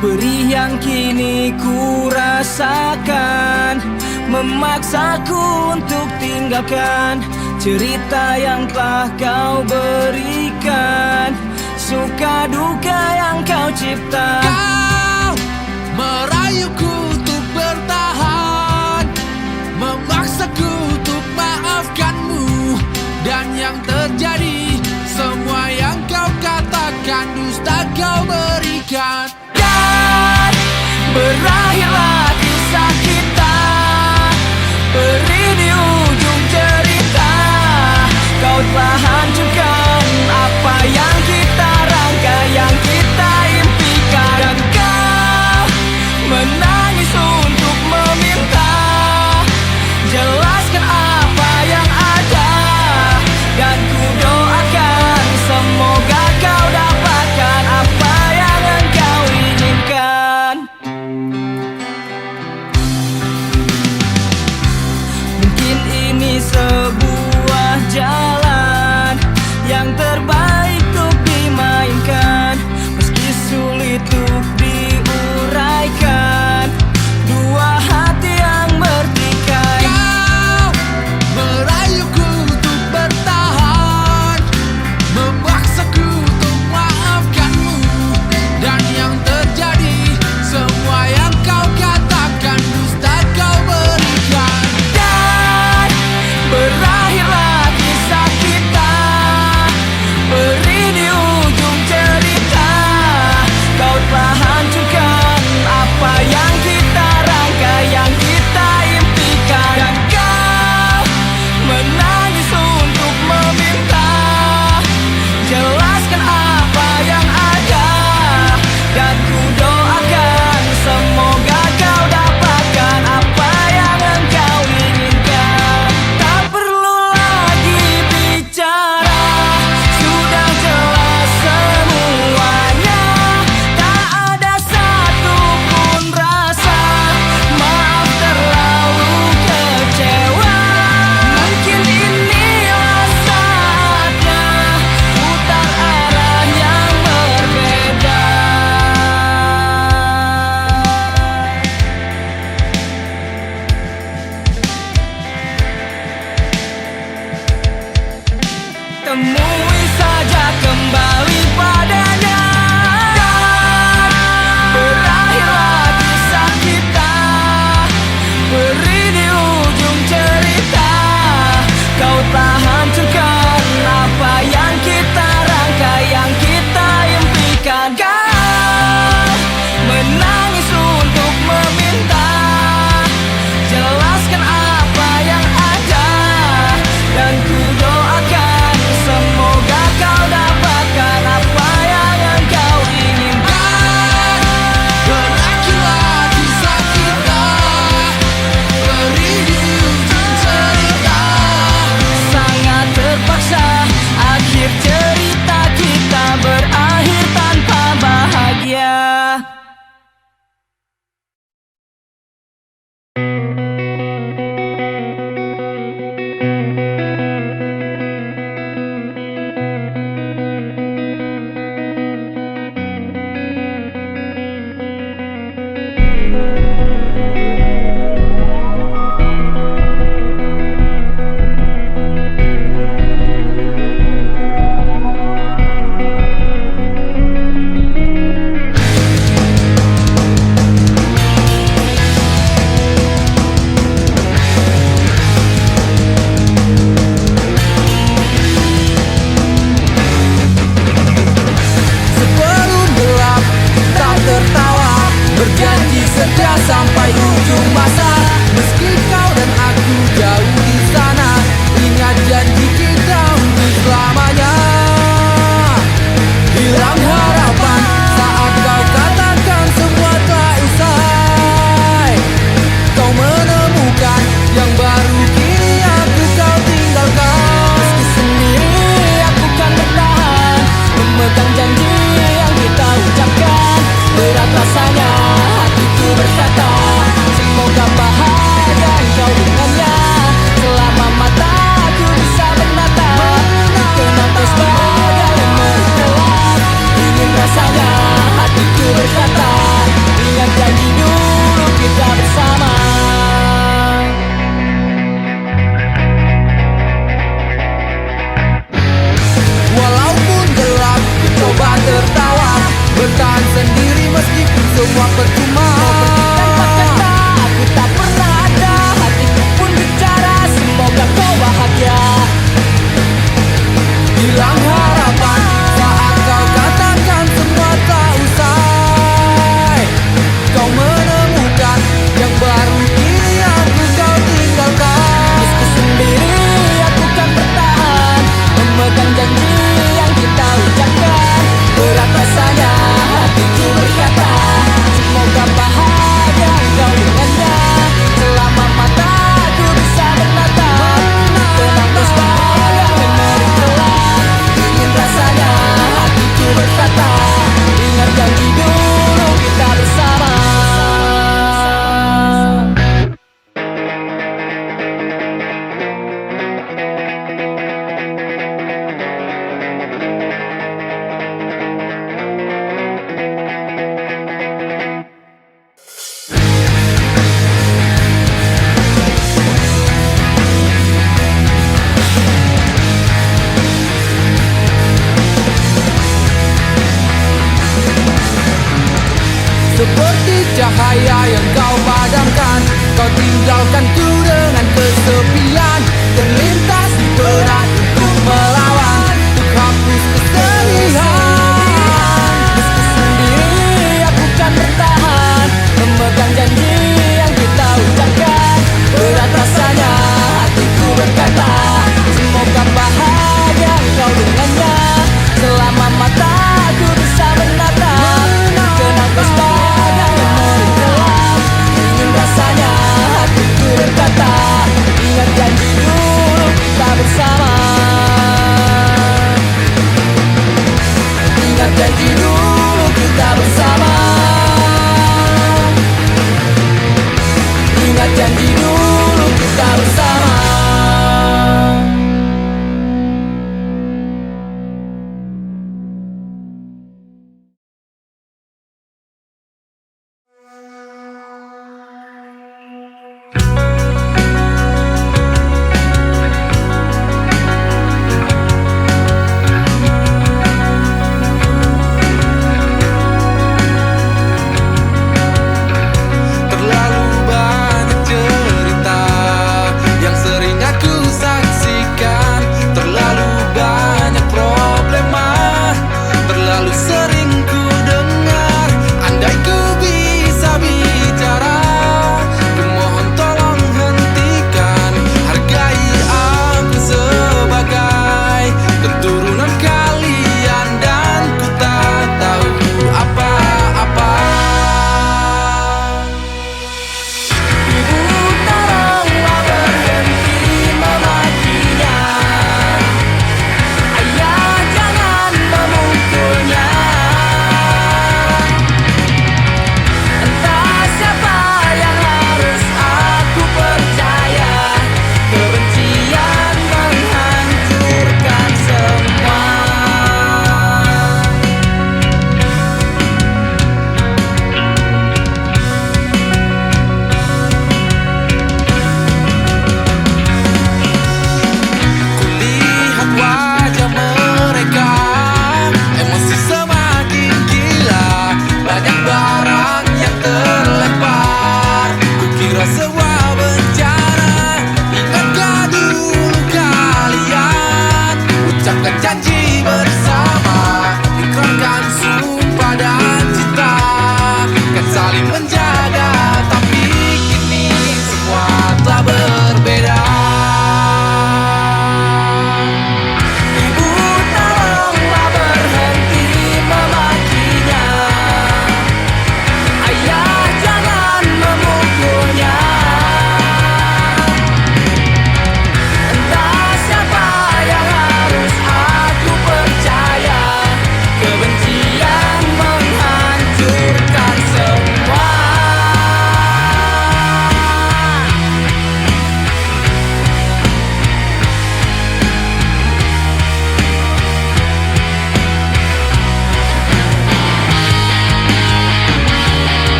Perih yang kini ku rasakan memaksaku untuk tinggalkan cerita yang telah kau berikan, suka duka yang kau cipta. Kau merayuku untuk bertahan, memaksaku untuk maafkanmu. Dan yang terjadi, semua yang kau katakan dusta kau berikan. Dan berakhirlah kisah kita, perih di ujung cerita. Kau telah hancurkan apa yang kita rangka, yang kita impikan. Dan kau menangis untuk meminta, jelaskan apa yang ada. Dan ku doakan semoga kau dapatkan apa yang engkau inginkan. Mungkin ini sebuah jalan yang terbaik untuk dimainkan, meski sulit untuk diuraikan. Dua hati yang bertikai. Kau merayuku untuk bertahan, memaksaku untuk maafkanmu. Dan yang terjadi, semua yang kau katakan dusta kau berikan. Dan berakhirlah kisah kita, perih di ujung cerita. Kau telah hancurkan apa yang kita rangka, yang kita impikan. Dan kau menangis untuk meminta, jelaskan apa yang ada. Dan ku doakan semoga kau dapatkan apa yang engkau inginkan. Tak perlu lagi bicara, sudah jelas semuanya. Tak ada satupun rasa maaf terlalu kecewa. Mungkin inilah saatnya putar arah yang berbeda. Temui saja kembali padanya. Dan berakhirlah kisah kita, perih di ujung cerita. Kau telah hancurkan apa yang kita rangka, yang kita impikan. Kau menangis untuk meminta, jelaskan apa yang ada. Dan ku doakan semoga kau dapatkan apa yang engkau inginkan. Berakhirlah kisah kita, perih di ujung cerita. Sangat terpaksa akhir cerita kita berakhir tanpa bahagia. Sebelum gelap kita tertawa, berjanji setia sampai ujung masa. Meski kau dan aku jauh di sana, ingat janji kita untuk selamanya. Hilang harapan saat kau katakan semua telah usai. Kau menemukan yang baru, kini aku kau tinggalkan. Meski sendiri aku kan bertahan, memegang janji yang kita ucapkan. Berat rasanya hatiku berkata, semoga sendiri meskipun semua percuma. Tanpa kata aku tak pernah ada, hatiku pun bicara semoga kau bahagia. Hilang harapan saat kau katakan semua tak usai. Kau menemukan yang baru, kini aku kau tinggalkan. Meski sendiri aku kan bertahan, memegang janji yang kita ucapkan. Berat rasanya hatiku berkata, semoga bahagia kau dengannya. Selama mataku bisa menatap, tenang bersaga memori kelam. Ingin rasanya hatiku berkata, ingat janji dulu kita bersama. Seperti cahaya yang kau padamkan, kau tinggalkanku dengan kesepian. Terlintas di benak untuk melawan, untuk hapus kesedihan. Meski sendiri aku kan bertahan, memegang janji yang kita ucapkan. Berat rasanya hatiku berkata, semoga bahagia engkau dengannya. Selama mataku bisa menatap, kenang kau sebagai memori kelam. Ingin rasanya hatiku berkata, ingat janji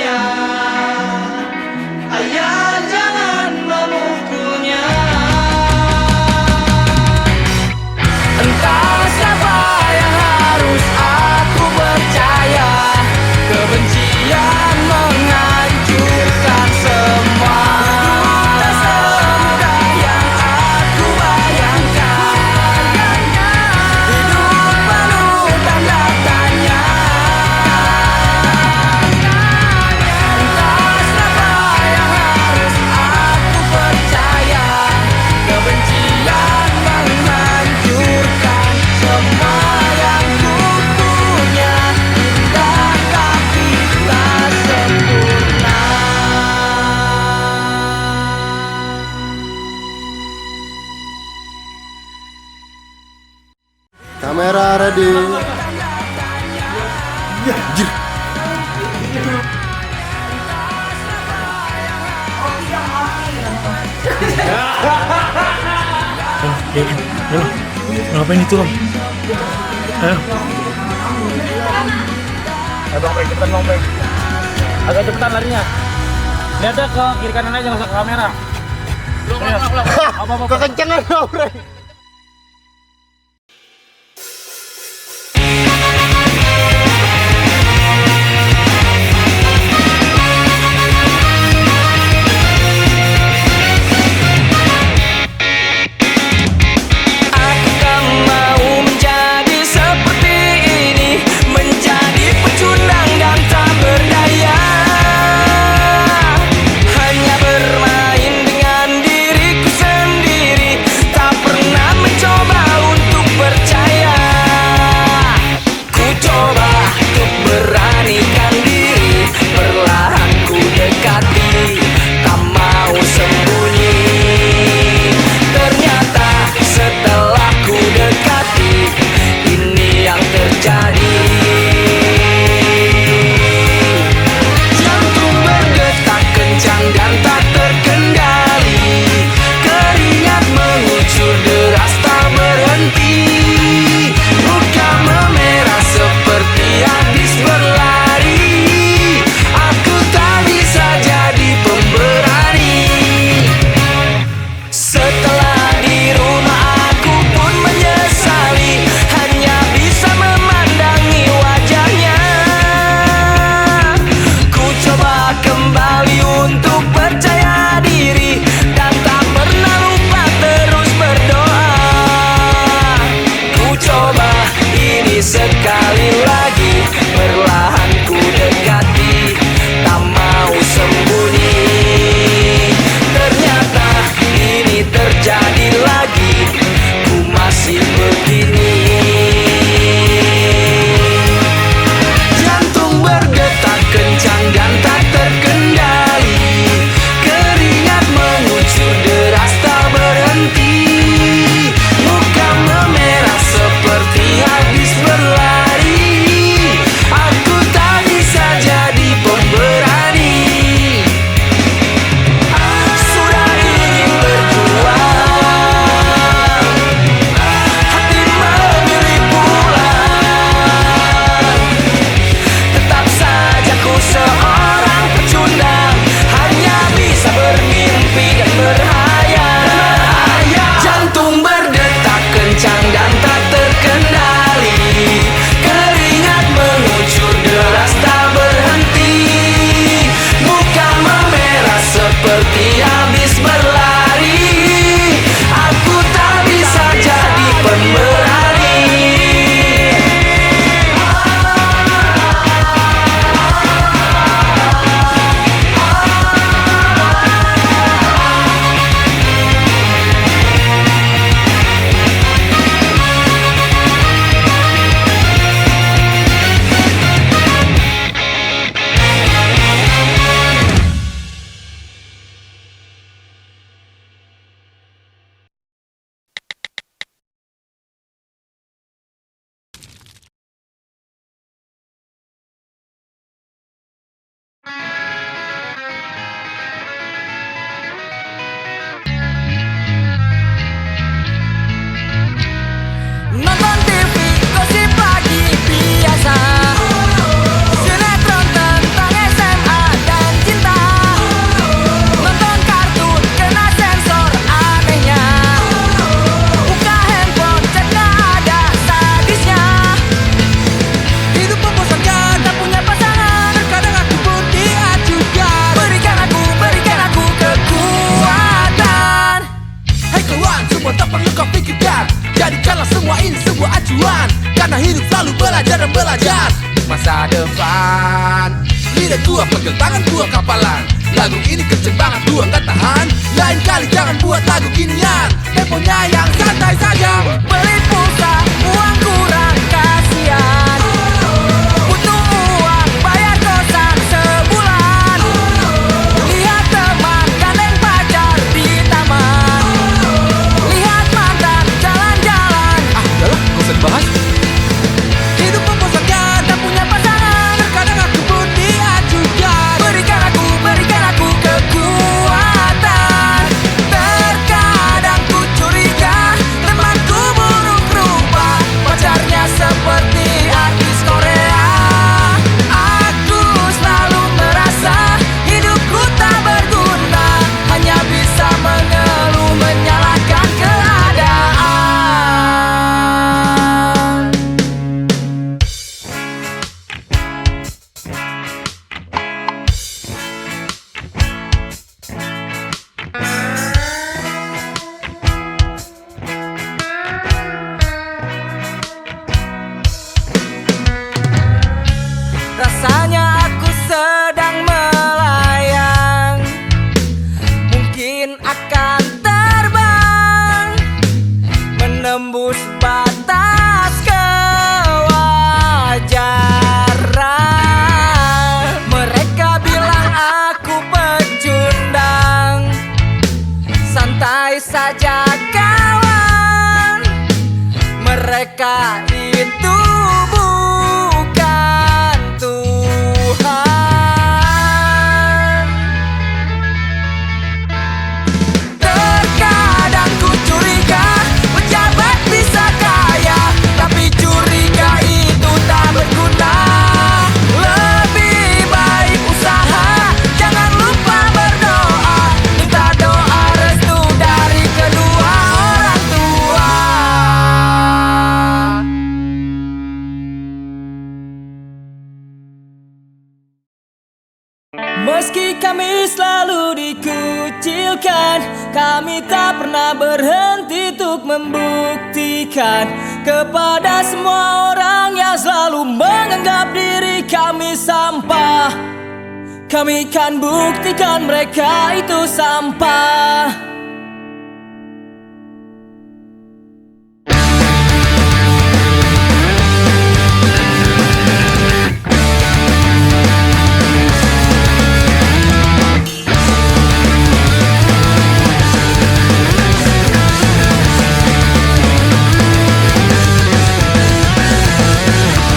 ayah, ayah jangan memukulnya. Entah siapa yang harus aku percaya, kebencian menghancurkan semua. Tak semudah yang aku bayangkan, hidup penuh tanda tanya. Entah siapa yang harus aku percaya, kebencian menghancurkan semua yang ku punya. Indah tapi tak sempurna. Kamera ready. Ngapain itu, Bang? Ayo. Bang, cepetan, Bang. Agak cepetan larinya. Lihat deh ke kiri kanan aja, nggak usah ke kamera. Apa-apa. Kekencengan dong, Bre. Aku tak mau menjadi seperti ini, menjadi pecundang dan tak berdaya. Hanya bermain dengan diriku sendiri, tak pernah masa depan. Lidah gua pegel tangan gua kapalan. Lagu ini kenceng banget gua gak tahan. Lain kali jangan buat lagu ginian. Temponya yang santai saja. Beli pulsa, uang kurang kasihan. Butuh uang, bayar kosan sebulan. Lihat teman, gandeng pacar di taman. Lihat mantan, jalan-jalan. Ah udahlah gak usah dibahas. Hidup membosankan, tak punya pasangan. Terkadang aku pun diajukan. Berikan aku kekuatan. Terkadang ku curiga temanku buruk rupa. Pacarnya seperti artis Korea. Aku selalu merasa hidupku tak berguna. Hanya bisa mengeluh menyalahkan keadaan. Rasanya aku sedang melayang. Mungkin akan terbang menembus batas kewajaran. Mereka bilang aku pecundang. Santai saja kawan. Mereka itu bukan Tuhan. Terkadang ku curiga pejabat bisa kaya, tapi curiga itu tak berguna. Lebih baik usaha, jangan lupa berdoa. Minta doa restu dari kedua orang tua. Meski kami selalu dikucilkan, kami tak pernah berhenti untuk membuktikan kepada semua orang yang selalu menganggap diri kami sampah. Kami kan buktikan mereka itu sampah.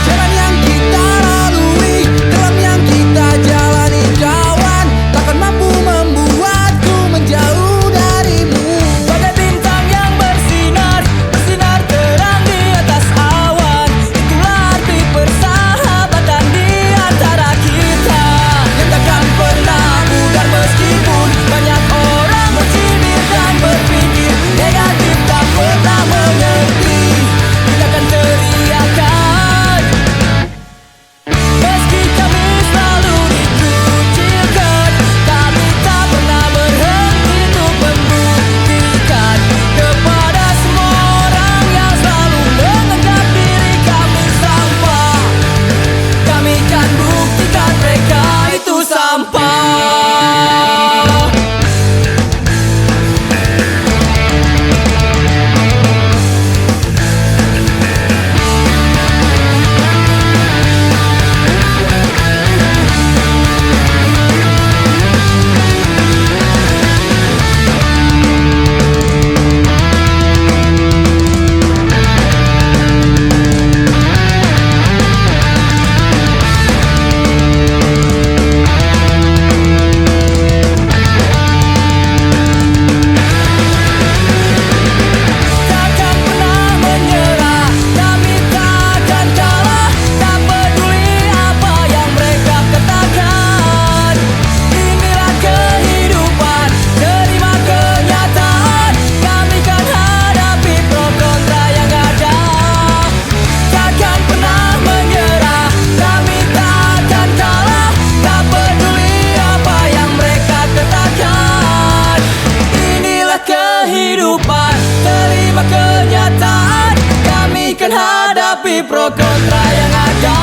Jalan yang kita lalui, dalam yang kita jalani kawan, takkan mampu membuatku menjauh darimu. Bagai bintang yang bersinar, bersinar terang di atas awan. Itulah arti persahabatan di antara kita. Yang takkan pernah pudar meskipun Banyak orang mencibir dan berpikir negatif, tak pernah mengerti. Kita akan teriakan. Meski kami selalu dikucilkan, kami tak pernah berhenti untuk membuktikan kepada semua orang yang selalu menganggap diri kami sampah. Kami kan buktikan mereka itu sampah. Takkan pernah menyerah, kami takkan kalah. Tak peduli apa yang mereka katakan. Inilah kehidupan, terima kenyataan. Kami kan hadapi pro kontra yang ada. Takkan pernah menyerah, kami takkan kalah. Tak peduli apa yang mereka katakan. Inilah kehidupan, terima kenyataan. Kami kan hadapi pro kontra yang ada.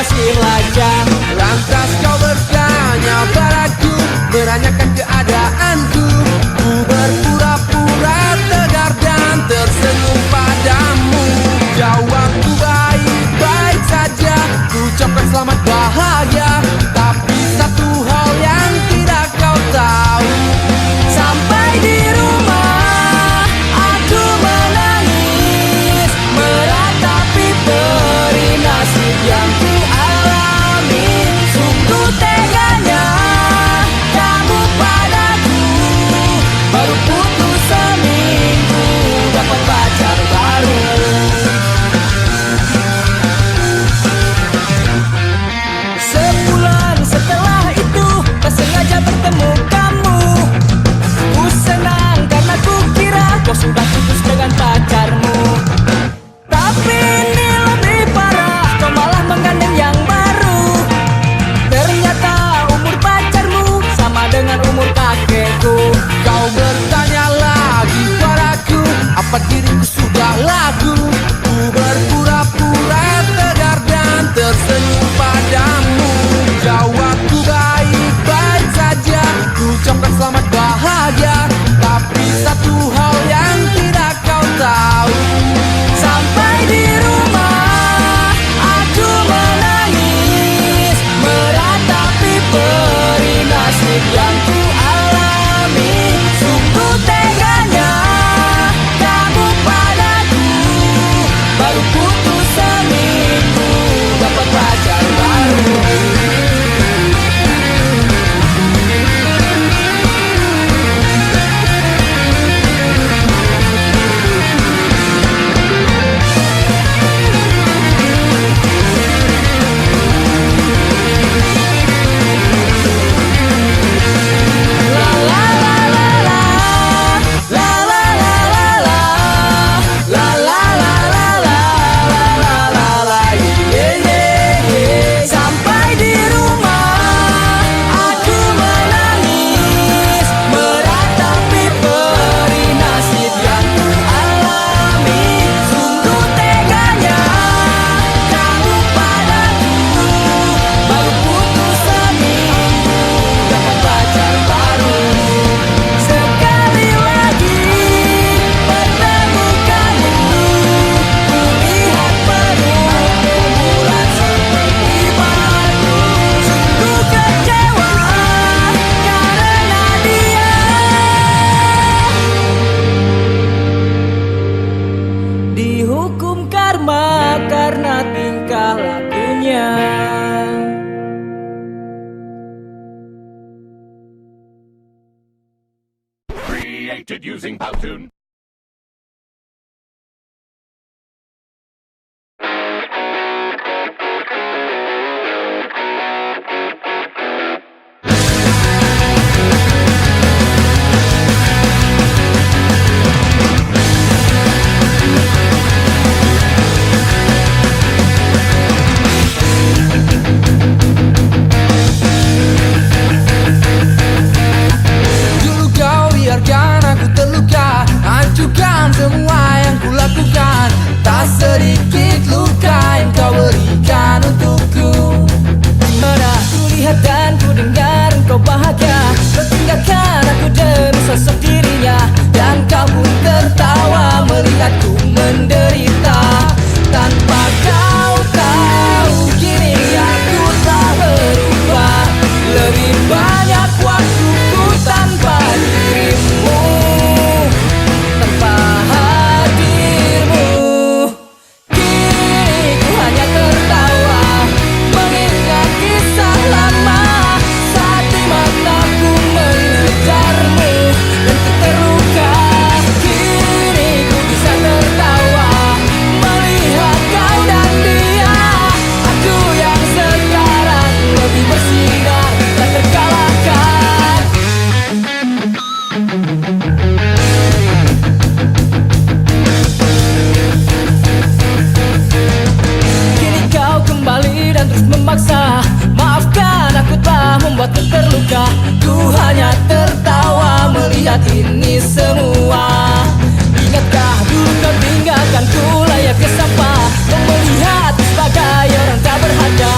kasih lajang. Lantas kau bertanya padaku, menanyakan keadaanku. Ku berpura-pura tegar dan tersenyum padamu. Jawabku baik-baik saja, ku ucapkan selamat bahagia. Tapi satu hal yang tidak kau tahu, Sampai di rumah aku menangis, meratapi perih nasib yang ku alami. Sungguh teganya kamu padaku, baru putus seminggu dapat pacar baru. Sebulan setelah itu tak sengaja bertemu kamu. Ku senang karena ku kira kau sudah putus dengan pacarmu. Tapi ini lebih parah, kau malah menggandeng yang baru. Ternyata umur pacarmu sama dengan umur kakekku. kau bertanya lagi padaku, apa diriku sudah laku. Ku berpura-pura tegar dan tersenyum padamu. Jawabku baik-baik saja, ku ucapkan selamat bahagia. Tapi satu hal yang tidak kau tahu, Sampai di rumah aku menangis, meratapi perih nasib yang ku alami. Sungguh teganya kamu padaku, baru putus seminggu dapat pacar baru. Sampai di rumah aku menangis, meratapi perih nasib yang ku alami. Sungguh teganya kamu padaku, baru putus seminggu dapat pacar baru. Sekali lagi bertemu kamu, ku lihat penuh rembulan seperti batu. Sungguh kecewa karena dia dihukum karma karena tingkah lakunya. Created using Powtoon. dulu kau biarkan aku terluka, hancurkan semua yang kulakukan. Tak sedikit luka yang kau berikan untukku. Mana ku lihat dan ku dengar engkau bahagia, kau tinggalkan aku demi sosok dirinya. Dan kau pun tertawa melihatku menderita. Tanpa kau tahu kini aku telah berubah. Lebih banyak waktuku tanpa dirimu, tanpa hadirmu. Kini ku hanya tertawa mengingat kisah lama saat di mataku mengejarmu dan ku terluka. Kini ku bisa tertawa melihat kau dan dia. Aku yang sekarang lebih bersinar tak terkalahkan. Kini kau kembali dan terus memaksa. Maafkan aku telah membuatmu terluka. Ku hanya tertawa melihat ini semua. Ingatkah dulu kau tinggalkan ku layaknya sampah, kau melihat sebagai orang tak berharga.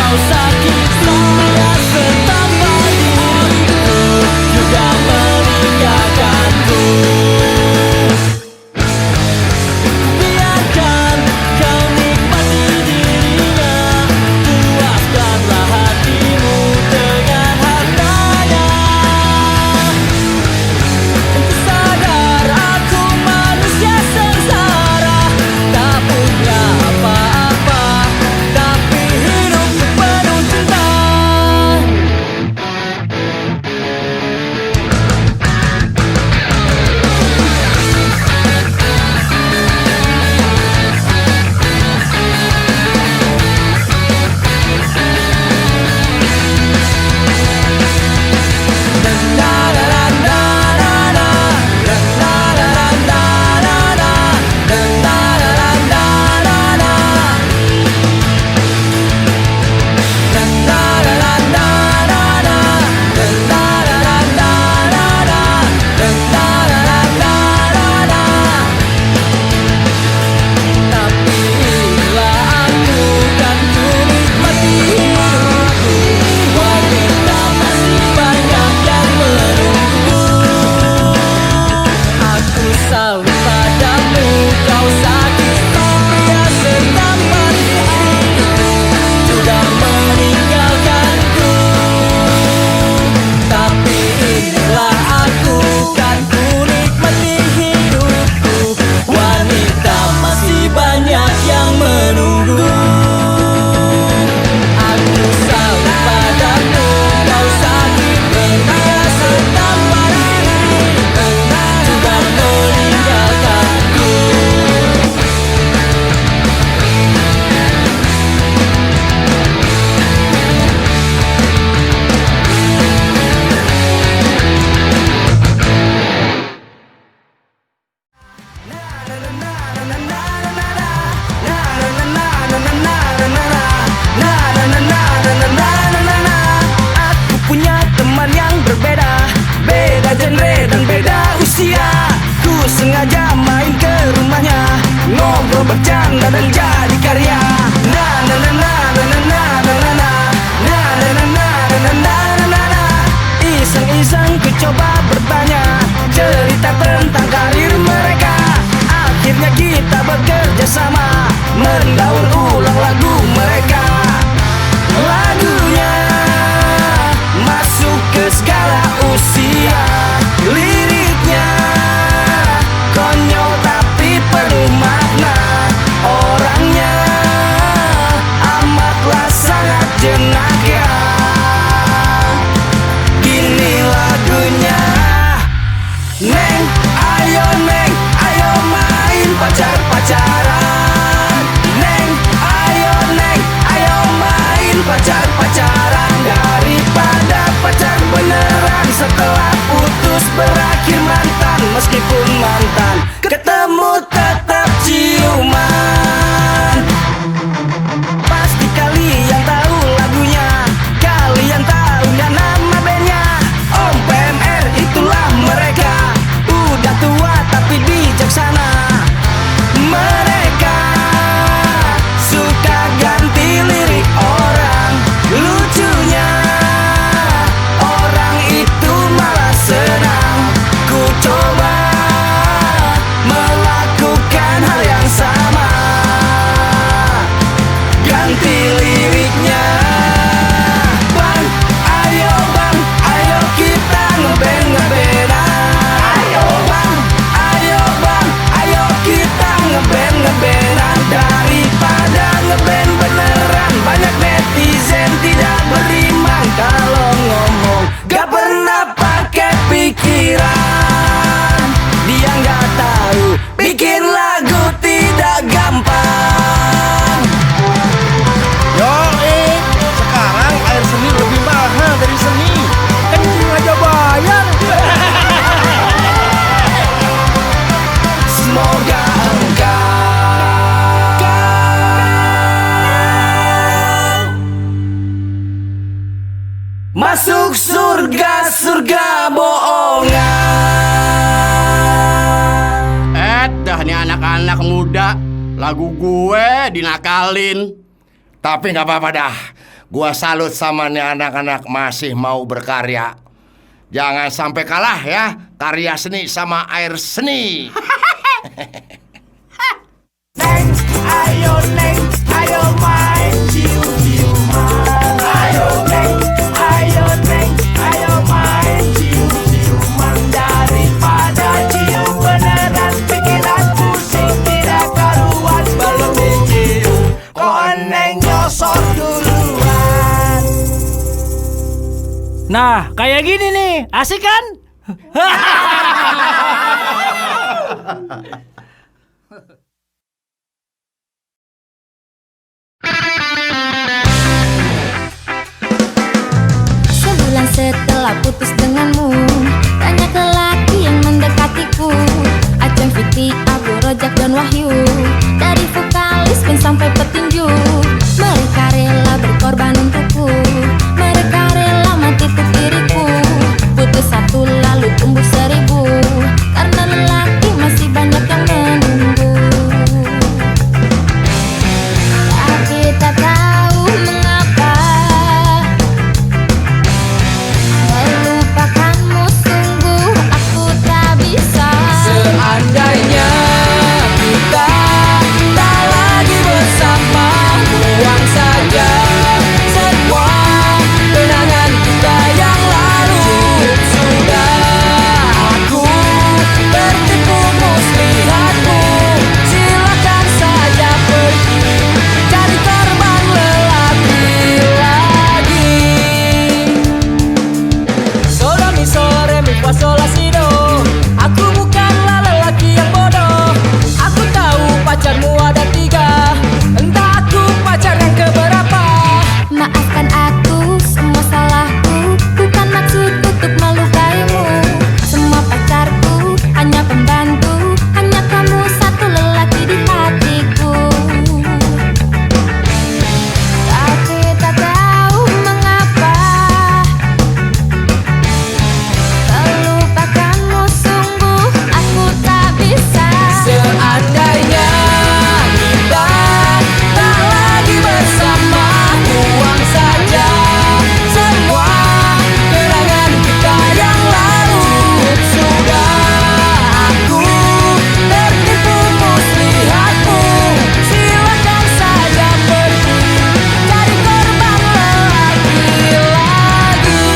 kau sakiti pria setampan diriku, juga meninggalkanku. Biarkan kau nikmati dirinya, puaskanlah hatimu dengan hartanya. Ku sadar aku manusia sengsara, tak punya apa-apa, tapi hidup penuh cinta. Tapi inilah aku, kan ku nikmati hidupku. Wanita masih banyak yang menunggu. Aku salut padamu, kau sakiti pria setampan diriku, juga meninggalkanku. Tapi inilah aku, kan ku nikmati hidupku. Wanita masih banyak yang menunggu. Aku salut padamu, kau sakiti pria setampan diriku, juga meninggalkanku. Aku punya teman yang berbeda, beda genre dan beda usia. Ku sengaja main ke rumahnya, ngobrol bercanda dan jadi karya. Iseng-iseng ku coba bertanya cerita tentang karir mereka. Akhirnya kita bekerja sama, mendaur ulang lagu mereka. Lagunya masuk ke segala usia, liriknya konyol tapi penuh makna. Orangnya amatlah sangat jenaka. Gini lagunya, Neng, ayo main pacar-pacaran. Neng, ayo main pacar-pacaran. Daripada pacar beneran, setelah putus berakhir mantan. Meskipun mantan, ketemu tetap ciuman. Pasti kalian tahu lagunya, kalian tahu dan nama bandnya. Om PMR itulah mereka, udah tua tapi bijaksana. Mereka suka ganti lirik orang, lucunya orang itu malah senang. Ku coba melakukan hal yang sama, ganti liriknya. Bang, ayo kita ngeband-ngebandan. Ayo kita ngeband-ngebandan. Daripada ngeband beneran, banyak netizen tidak beriman. Kalau ngomong gak pernah pakai pikiran, dia gak tahu bikin lagu tidak gampang. Yoi, sekarang air seni lebih mahal dari seni. Kencing aja bayar. Semoga engkau masuk surga bohongan. Dah nih anak-anak muda, lagu gue dinakalin. Tapi nggak apa-apa dah, Gua salut sama nih anak-anak masih mau berkarya. Jangan sampai kalah ya, karya seni sama air seni. Neng, ayo neng, ayo main cium-ciuman. Ayo neng, ayo main cium-ciuman. Daripada cium beneran pikiran pusing tidak karuan. Belum dicium, kok neng nyosor duluan. Nah, kayak gini nih, asik kan? Sebulan setelah putus denganmu, banyak lelaki yang mendekatiku. Aceng, Fiti, Abu, Rojak, dan Wahyu. Dari vokalis pun sampai petinju, mereka rela berkorban untukku. Mereka rela mati untuk diriku. Putus satu lalu tumbuh seribu, karena lelaki masih banyak yang menunggu. Tapi tak tahu mengapa melupakanmu, sungguh aku tak bisa. Seandainya kita tak lagi bersama, buang saja semua kenangan kita yang lalu. Sudah aku tertipu muslihatmu, silakan saja pergi cari korban lelaki lagi. So do mi so re mi fa sol la si do. Aku bukanlah lelaki yang bodoh. Aku tahu pacarmu ada 3, entah aku pacar yang keberapa. Maafkan aku, semua salahku. Bukan maksud untuk melukaimu. Semua pacarku hanya pembantu, hanya kamu satu lelaki di hatiku. Tapi tak tahu mengapa melupakanmu, sungguh aku tak bisa. Seandainya kita tak lagi bersama, buang saja semua kenangan kita yang lalu. Sudah aku tertipu muslihatmu, silakan saja pergi cari korban lelaki lagi.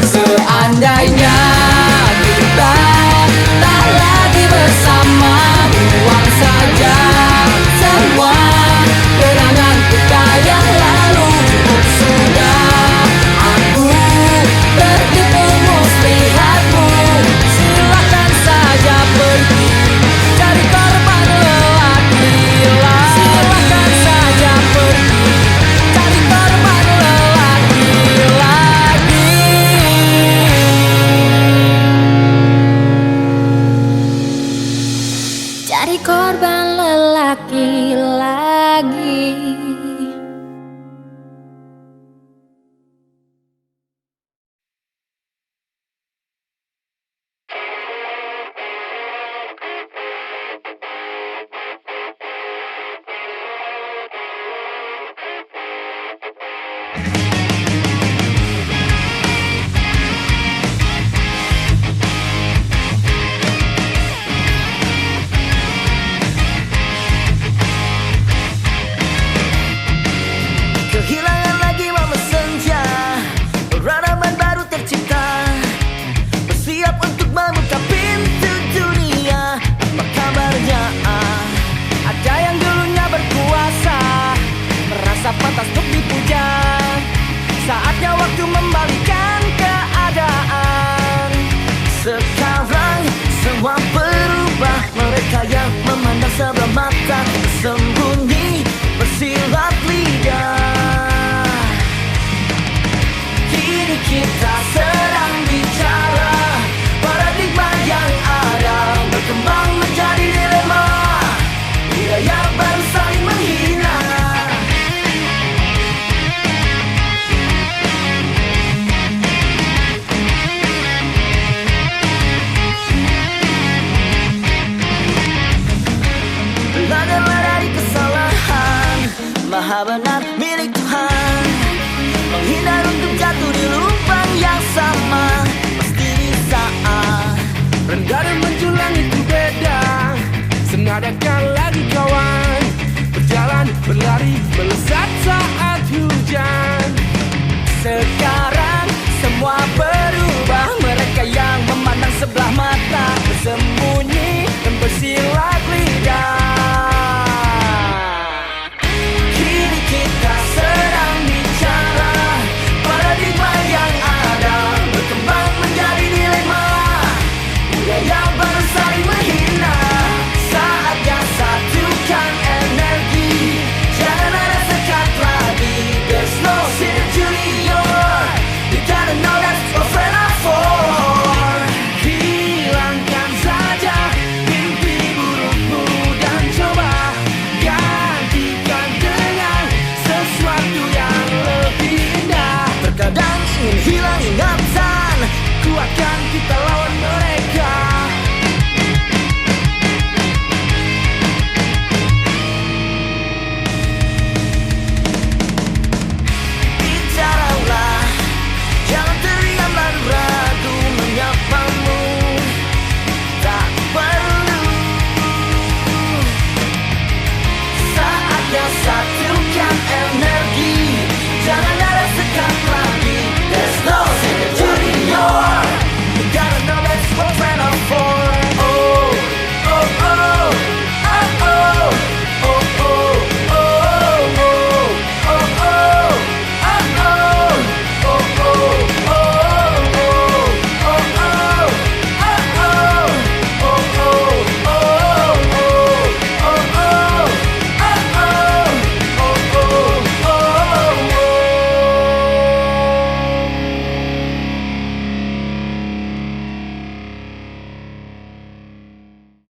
Seandainya kita tak lagi bersama, buang saja semua kenangan kita yang lalu. Sudah aku tertipu muslihatmu, silakan saja pergi cari korban lelaki lagi. Silakan saja pergi cari korban lelaki lagi. Cari korban lelaki lagi. Kehilangan lagi momen senja, peradaban baru tercipta, bersiap untuk membuka pintu dunia. Apa kabarnya? Ada yang dulunya berkuasa, merasa pantas untuk dipuja. Saatnya waktu membalikan keadaan. Sekarang semua berubah, mereka yang memandang sebelah mata, bersembunyi bersilat lidah. milik Tuhan. Menghindar untuk jatuh di lubang yang sama, pasti bisa. Rendah dan menjulang itu beda, senadakan lagi kawan. Berjalan, berlari, melesat saat